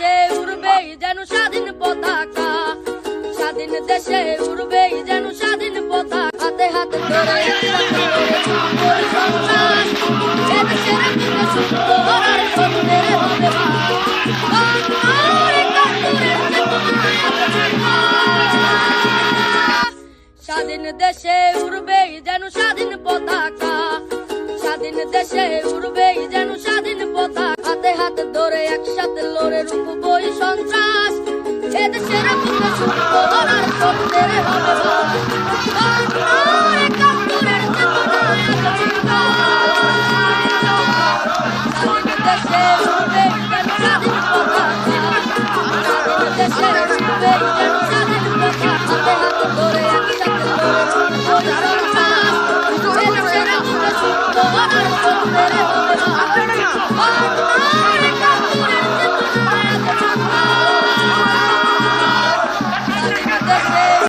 দেশে উড়বেই যেন স্বাধীন পতাকা, স্বাধীন দেশে উড়বেই যেন স্বাধীন পতাকা। হাতে হাতে ধরে একসাথে লড়ে যুদ্ধের সন্ত্রাস, এদেশের বুকে সুন্দর আর সত্যের হবে বাস। বাংলার একাত্তরের চেতনায় স্বাধীন দেশে উড়বেই যেন স্বাধীন পতাকা, স্বাধীন দেশে উড়বেই যেন স্বাধীন পতাকা। হাতে হাতে ধরে একসাথে লড়ে রুখবই সন্ত্রাস, এদেশের বুকে সুন্দর আর সত্যের হবে বাস। বাংলার একাত্তরের চেতনায় স্বাধীন দেশে উড়বেই যেন স্বাধীন পতাকা, স্বাধীন দেশে উড়বেই যেন স্বাধীন পতাকা। হাতে হাতে ধরে একসাথে লড়ে রুখবই সন্ত্রাস, এদেশের বুকে সুন্দর আর সত্যের হবে।